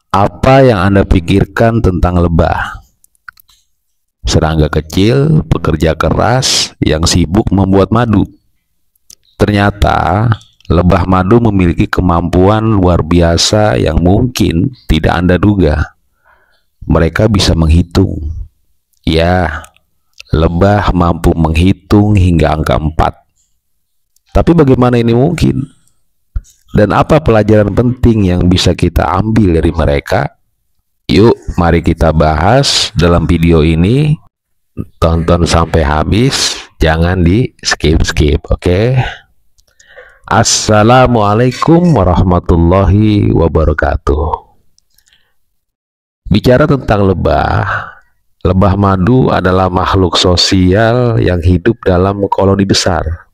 Apa yang Anda pikirkan tentang lebah? Serangga kecil, pekerja keras yang sibuk membuat madu. Ternyata, lebah madu memiliki kemampuan luar biasa yang mungkin tidak Anda duga. Mereka bisa menghitung. Ya, lebah mampu menghitung hingga angka 4. Tapi bagaimana ini mungkin? Dan apa pelajaran penting yang bisa kita ambil dari mereka? Yuk, mari kita bahas dalam video ini. Tonton sampai habis, jangan di skip-skip, oke? Assalamualaikum warahmatullahi wabarakatuh. Bicara tentang lebah, lebah madu adalah makhluk sosial yang hidup dalam koloni besar.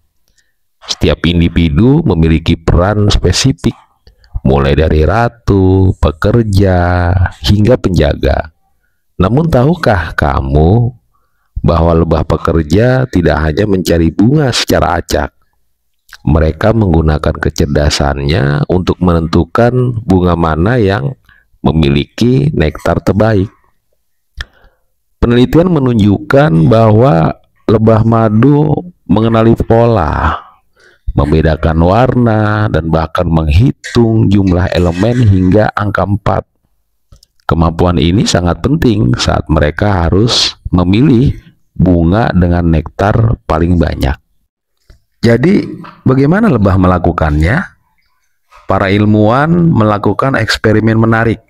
Setiap individu memiliki peran spesifik, mulai dari ratu, pekerja, hingga penjaga. Namun tahukah kamu bahwa lebah pekerja tidak hanya mencari bunga secara acak? Mereka menggunakan kecerdasannya untuk menentukan bunga mana yang memiliki nektar terbaik. Penelitian menunjukkan bahwa lebah madu mengenali pola, membedakan warna, dan bahkan menghitung jumlah elemen hingga angka 4. Kemampuan ini sangat penting saat mereka harus memilih bunga dengan nektar paling banyak. Jadi, bagaimana lebah melakukannya? Para ilmuwan melakukan eksperimen menarik.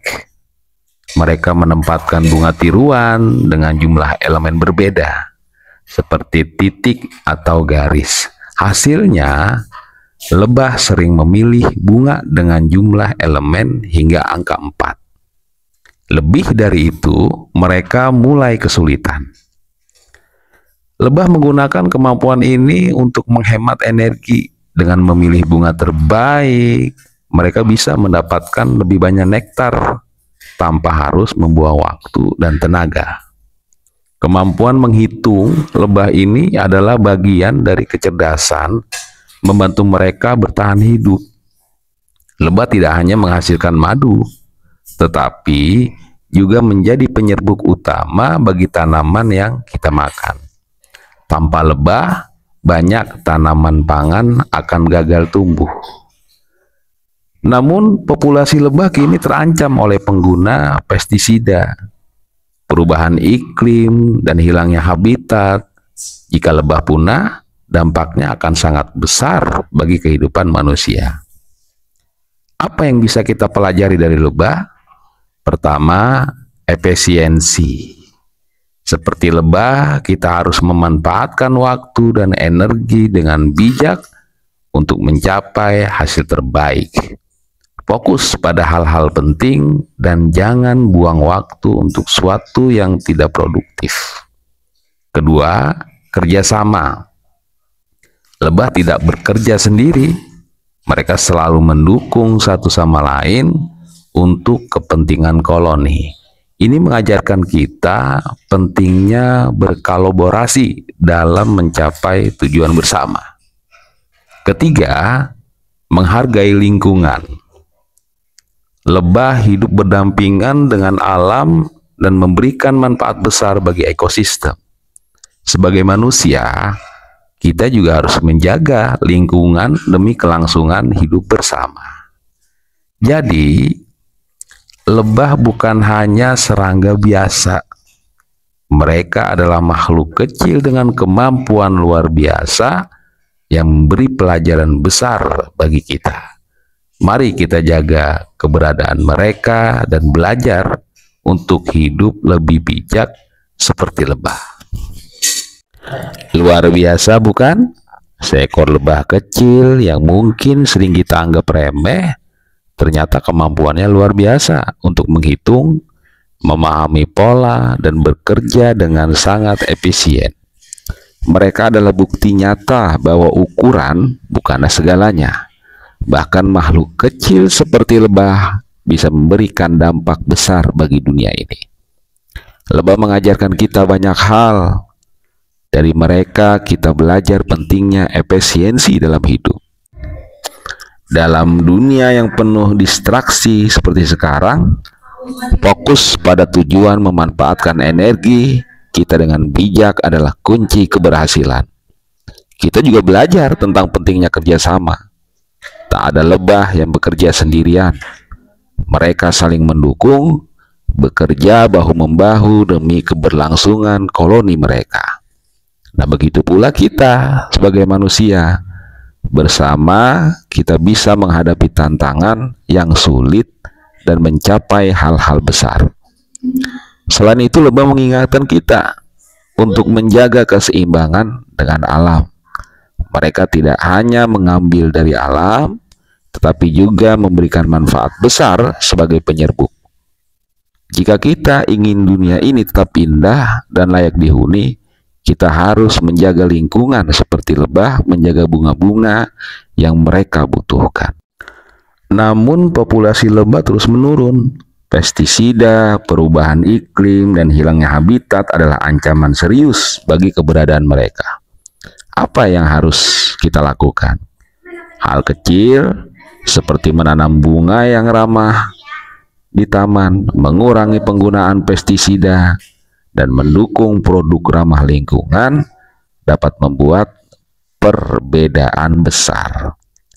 Mereka menempatkan bunga tiruan dengan jumlah elemen berbeda, seperti titik atau garis. Hasilnya, lebah sering memilih bunga dengan jumlah elemen hingga angka 4. Lebih dari itu, mereka mulai kesulitan. Lebah menggunakan kemampuan ini untuk menghemat energi. Dengan memilih bunga terbaik, mereka bisa mendapatkan lebih banyak nektar tanpa harus membuang waktu dan tenaga. Kemampuan menghitung lebah ini adalah bagian dari kecerdasan membantu mereka bertahan hidup. Lebah tidak hanya menghasilkan madu, tetapi juga menjadi penyerbuk utama bagi tanaman yang kita makan. Tanpa lebah, banyak tanaman pangan akan gagal tumbuh. Namun, populasi lebah kini terancam oleh pengguna pestisida, perubahan iklim, dan hilangnya habitat. Jika lebah punah, dampaknya akan sangat besar bagi kehidupan manusia. Apa yang bisa kita pelajari dari lebah? Pertama, efisiensi. Seperti lebah, kita harus memanfaatkan waktu dan energi dengan bijak untuk mencapai hasil terbaik. Fokus pada hal-hal penting dan jangan buang waktu untuk sesuatu yang tidak produktif. Kedua, kerjasama. Lebah tidak bekerja sendiri. Mereka selalu mendukung satu sama lain untuk kepentingan koloni. Ini mengajarkan kita pentingnya berkolaborasi dalam mencapai tujuan bersama. Ketiga, menghargai lingkungan. Lebah hidup berdampingan dengan alam dan memberikan manfaat besar bagi ekosistem. Sebagai manusia, kita juga harus menjaga lingkungan demi kelangsungan hidup bersama. Jadi, lebah bukan hanya serangga biasa. Mereka adalah makhluk kecil dengan kemampuan luar biasa yang memberi pelajaran besar bagi kita. Mari kita jaga keberadaan mereka dan belajar untuk hidup lebih bijak seperti lebah. Luar biasa bukan? Seekor lebah kecil yang mungkin sering kita anggap remeh, ternyata kemampuannya luar biasa untuk menghitung, memahami pola, dan bekerja dengan sangat efisien. Mereka adalah bukti nyata bahwa ukuran bukanlah segalanya. Bahkan makhluk kecil seperti lebah bisa memberikan dampak besar bagi dunia ini. Lebah mengajarkan kita banyak hal. Dari mereka kita belajar pentingnya efisiensi dalam hidup. Dalam dunia yang penuh distraksi seperti sekarang, Fokus pada tujuan memanfaatkan energi kita dengan bijak adalah kunci keberhasilan. Kita juga belajar tentang pentingnya kerjasama. Tak ada lebah yang bekerja sendirian. Mereka saling mendukung, bekerja bahu-membahu demi keberlangsungan koloni mereka. Nah, begitu pula kita sebagai manusia. Bersama kita bisa menghadapi tantangan yang sulit dan mencapai hal-hal besar. Selain itu, lebah mengingatkan kita untuk menjaga keseimbangan dengan alam. Mereka tidak hanya mengambil dari alam, tetapi juga memberikan manfaat besar sebagai penyerbuk. Jika kita ingin dunia ini tetap indah dan layak dihuni, kita harus menjaga lingkungan seperti lebah menjaga bunga-bunga yang mereka butuhkan. Namun populasi lebah terus menurun. Pestisida, perubahan iklim, dan hilangnya habitat adalah ancaman serius bagi keberadaan mereka. Apa yang harus kita lakukan? Hal kecil seperti menanam bunga yang ramah di taman, mengurangi penggunaan pestisida, dan mendukung produk ramah lingkungan dapat membuat perbedaan besar.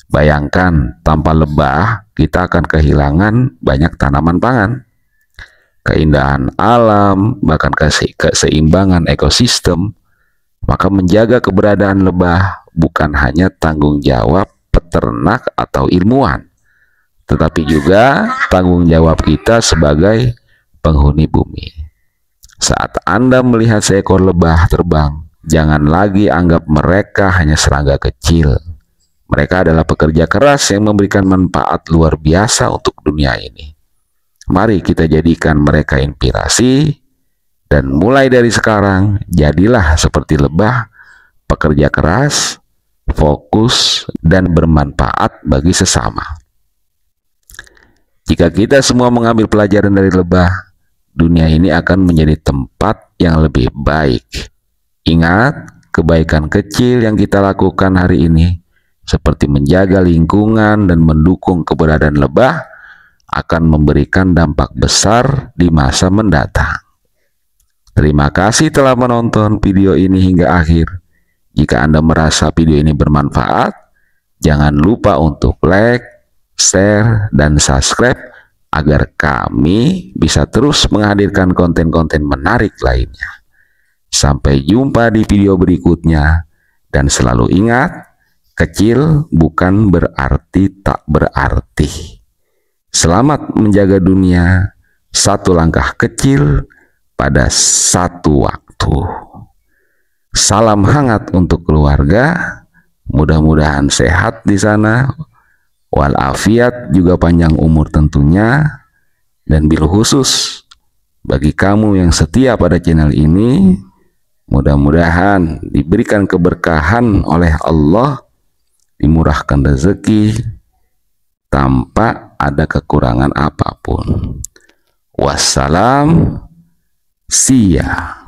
Bayangkan, tanpa lebah kita akan kehilangan banyak tanaman pangan, keindahan alam, bahkan keseimbangan ekosistem. Maka menjaga keberadaan lebah bukan hanya tanggung jawab peternak atau ilmuwan, tetapi juga tanggung jawab kita sebagai penghuni bumi. Saat Anda melihat seekor lebah terbang, jangan lagi anggap mereka hanya serangga kecil. Mereka adalah pekerja keras yang memberikan manfaat luar biasa untuk dunia ini. Mari kita jadikan mereka inspirasi, dan mulai dari sekarang jadilah seperti lebah, pekerja keras, fokus, dan bermanfaat bagi sesama. Jika kita semua mengambil pelajaran dari lebah, dunia ini akan menjadi tempat yang lebih baik. Ingat, kebaikan kecil yang kita lakukan hari ini, seperti menjaga lingkungan dan mendukung keberadaan lebah, akan memberikan dampak besar di masa mendatang. Terima kasih telah menonton video ini hingga akhir. Jika Anda merasa video ini bermanfaat, jangan lupa untuk like, share, dan subscribe agar kami bisa terus menghadirkan konten-konten menarik lainnya. Sampai jumpa di video berikutnya, dan selalu ingat, kecil bukan berarti tak berarti. Selamat menjaga dunia, satu langkah kecil pada satu waktu. Salam hangat untuk keluarga, mudah-mudahan sehat di sana, walafiat juga panjang umur tentunya, dan bil khusus bagi kamu yang setia pada channel ini, mudah-mudahan diberikan keberkahan oleh Allah, dimurahkan rezeki tanpa ada kekurangan apapun. Wassalam. See ya.